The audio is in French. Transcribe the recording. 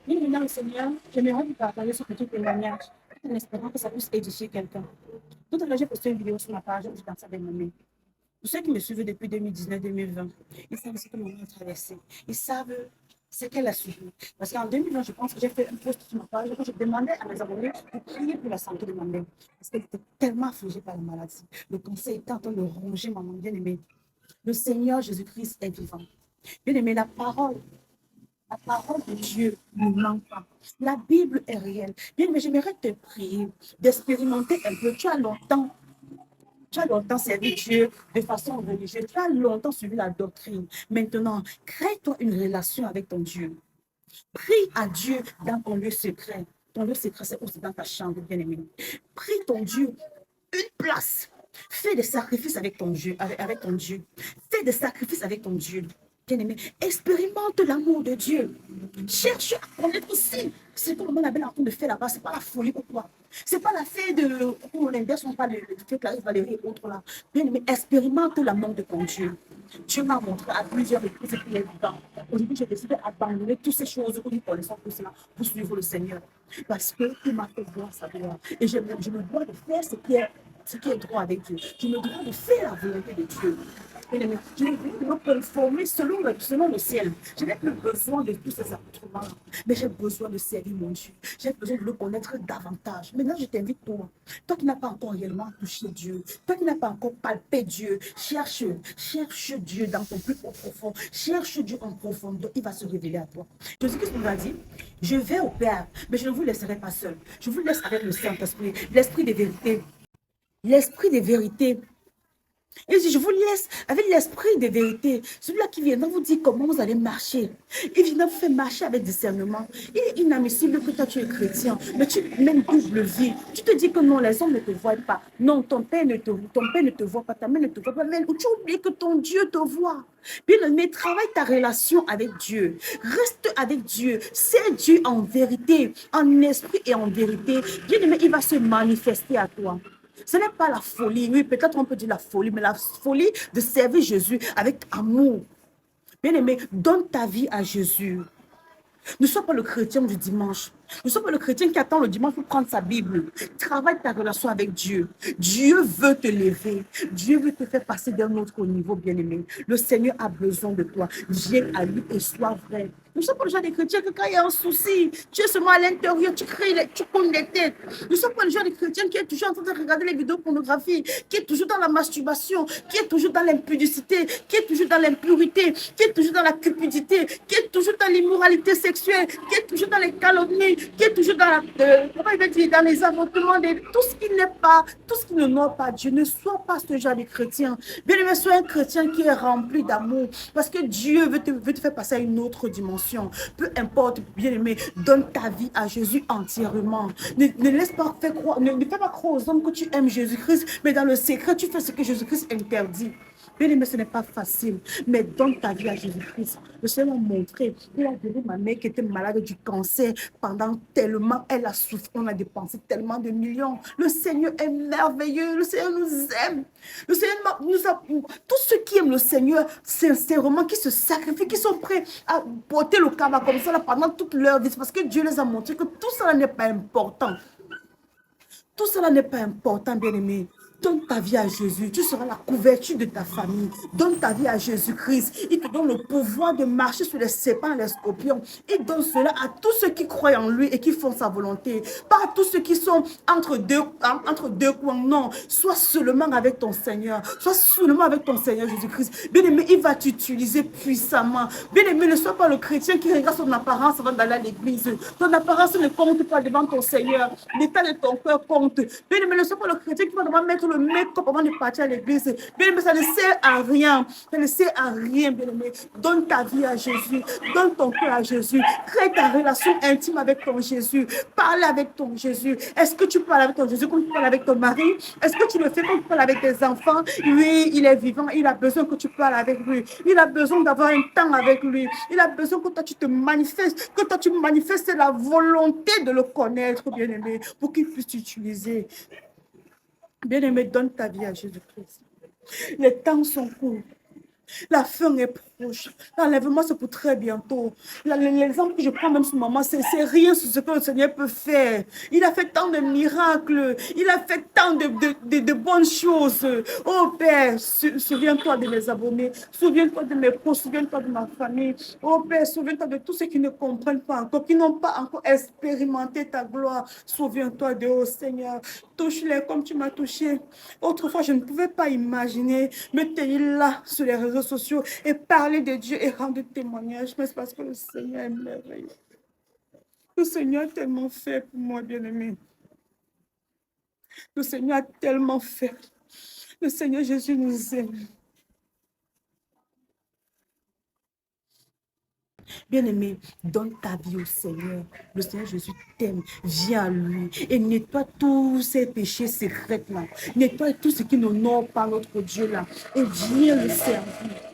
Bien aimé dans le Seigneur, j'aimerais vous partager ce petit témoignage en espérant que ça puisse édifier quelqu'un. Tout à l'heure, j'ai posté une vidéo sur ma page où je dansais avec ma mère. Pour ceux qui me suivent depuis 2019-2020, ils savent ce que maman a traversé. Ils savent ce qu'elle a subi. Parce qu'en 2020, je pense que j'ai fait un post sur ma page où je demandais à mes abonnés de prier pour la santé de ma mère. Parce qu'elle était tellement affligée par la maladie. Le cancer était en train de ronger maman bien aimée. Le Seigneur Jésus-Christ est vivant. Bien aimé, la parole de Dieu ne manque pas. La Bible est réelle. Bien, mais j'aimerais te prier d'expérimenter un peu. Tu as longtemps servi Dieu de façon religieuse. Tu as longtemps suivi la doctrine. Maintenant, crée-toi une relation avec ton Dieu. Prie à Dieu dans ton lieu secret. Ton lieu secret, c'est aussi dans ta chambre, bien-aimé. Prie ton Dieu une place. Fais des sacrifices avec ton Dieu, avec ton Dieu. Fais des sacrifices avec ton Dieu. Bien-aimé, expérimente l'amour de Dieu. Cherche à connaître aussi ce que le monde avait en train de faire là-bas. C'est pas la folie pour toi. C'est pas la fête de où on inverse, on parle de Clarisse Valérie et autres là. Bien-aimé, expérimente l'amour de ton Dieu. Dieu m'a montré à plusieurs reprises qu'il est vivant. Aujourd'hui, j'ai décidé d'abandonner toutes ces choses que nous connaissons pour cela, pour suivre le Seigneur. Parce qu'il m'a fait voir sa gloire. Et je me dois de faire ce qui est droit avec Dieu. Je me dois de faire la volonté de Dieu. Je me dois de me conformer selon le ciel. Je n'ai plus besoin de tous ces accoutrements, mais j'ai besoin de servir mon Dieu. J'ai besoin de le connaître davantage. Maintenant, je t'invite, toi qui n'as pas encore réellement touché Dieu, toi qui n'as pas encore palpé Dieu, cherche Dieu dans ton plus profond. Cherche Dieu en profondeur, il va se révéler à toi. Jésus-Christ nous a dit, je vais au Père, mais je ne vous laisserai pas seul. Je vous laisse avec le Saint-Esprit, l'Esprit des vérités. L'Esprit des vérités. Et je vous laisse avec l'esprit de vérité. Celui-là qui viendra vous dire comment vous allez marcher. Il viendra vous faire marcher avec discernement. Il est inadmissible que toi tu es chrétien, mais tu mènes double vie. Tu te dis que non, les hommes ne te voient pas. Non, ton père ne te voit pas, ta mère ne te voit pas. Mais tu oublies que ton Dieu te voit. Bien aimé, travaille ta relation avec Dieu. Reste avec Dieu. C'est Dieu en vérité, en esprit et en vérité. Bien aimé, il va se manifester à toi. Ce n'est pas la folie, oui, peut-être on peut dire la folie, mais la folie de servir Jésus avec amour. Bien aimé, donne ta vie à Jésus. Ne sois pas le chrétien du dimanche. Ne sois pas le chrétien qui attend le dimanche pour prendre sa Bible. Travaille ta relation avec Dieu. Dieu veut te lever. Dieu veut te faire passer d'un autre niveau, bien-aimé. Le Seigneur a besoin de toi. Viens à lui et sois vrai. Nous ne sommes pas le genre de chrétiens que quand il y a un souci, tu es seulement à l'intérieur, tu crées, tu connais les têtes. Nous ne sommes pas le genre de chrétiens qui est toujours en train de regarder les vidéos pornographiques, qui est toujours dans la masturbation, qui est toujours dans l'impudicité, qui est toujours dans l'impurité, qui est toujours dans la cupidité, qui est toujours dans l'immoralité sexuelle, qui est toujours dans les calomnies, qui est toujours dans, comment il va dire, dans les avortements, tout ce qui n'est pas, tout ce qui n'honore pas Dieu. Ne sois pas ce genre de chrétien. Bien aimé, sois un chrétien qui est rempli d'amour, parce que Dieu veut te faire passer à une autre dimension. Peu importe, bien aimé, donne ta vie à Jésus entièrement. Ne laisse pas faire croire, ne fais pas croire aux hommes que tu aimes Jésus-Christ, mais dans le secret, tu fais ce que Jésus-Christ interdit. Bien aimé, ce n'est pas facile, mais donne ta vie à Jésus-Christ. Le Seigneur m'a montré, il a guéri ma mère qui était malade du cancer pendant tellement, elle a souffert, on a dépensé tellement de millions. Le Seigneur est merveilleux, le Seigneur nous aime. Le Seigneur nous a, tous ceux qui aiment le Seigneur sincèrement, qui se sacrifient, qui sont prêts à porter le cabas comme ça là, pendant toute leur vie, parce que Dieu les a montré que tout cela n'est pas important. Tout cela n'est pas important, bien-aimé. Donne ta vie à Jésus. Tu seras la couverture de ta famille. Donne ta vie à Jésus-Christ. Il te donne le pouvoir de marcher sur les serpents et les scorpions. Il donne cela à tous ceux qui croient en lui et qui font sa volonté. Pas à tous ceux qui sont entre deux coins. Non. Sois seulement avec ton Seigneur. Sois seulement avec ton Seigneur Jésus-Christ. Bien-aimé, il va t'utiliser puissamment. Bien-aimé, ne sois pas le chrétien qui regarde son apparence avant d'aller à l'église. Ton apparence ne compte pas devant ton Seigneur. L'état de ton cœur compte. Bien-aimé, ne sois pas le chrétien qui va devoir mettre le make-up avant de partir à l'église. Bien-aimé, ça ne sert à rien. Ça ne sert à rien, bien-aimé. Donne ta vie à Jésus. Donne ton cœur à Jésus. Crée ta relation intime avec ton Jésus. Parle avec ton Jésus. Est-ce que tu parles avec ton Jésus comme tu parles avec ton mari? Est-ce que tu le fais comme tu parles avec tes enfants? Oui, il est vivant. Il a besoin que tu parles avec lui. Il a besoin d'avoir un temps avec lui. Il a besoin que toi, tu te manifestes. Que toi, tu manifestes la volonté de le connaître, bien-aimé, pour qu'il puisse t'utiliser. Bien-aimé, donne ta vie à Jésus-Christ. Les temps sont courts. La fin est proche. L'enlèvement, c'est pour très bientôt. L'exemple que je prends même sur maman, c'est rien sur ce que le Seigneur peut faire. Il a fait tant de miracles. Il a fait tant de bonnes choses. Oh Père, souviens-toi de mes abonnés. Souviens-toi de mes proches. Souviens-toi de ma famille. Oh Père, souviens-toi de tous ceux qui ne comprennent pas encore, qui n'ont pas encore expérimenté ta gloire. Souviens-toi de, oh Seigneur, touche-les comme tu m'as touché. Autrefois, je ne pouvais pas imaginer me tenir là sur les réseaux sociaux et parler de Dieu et rendre témoignage. Mais c'est parce que le Seigneur est merveilleux. Le Seigneur a tellement fait pour moi, bien-aimé. Le Seigneur a tellement fait. Le Seigneur Jésus nous aime. Bien-aimé, donne ta vie au Seigneur. Le Seigneur Jésus t'aime. Viens à lui et nettoie tous ces péchés secrets là. Nettoie tout ce qui n'honore pas notre Dieu là. Et viens le servir.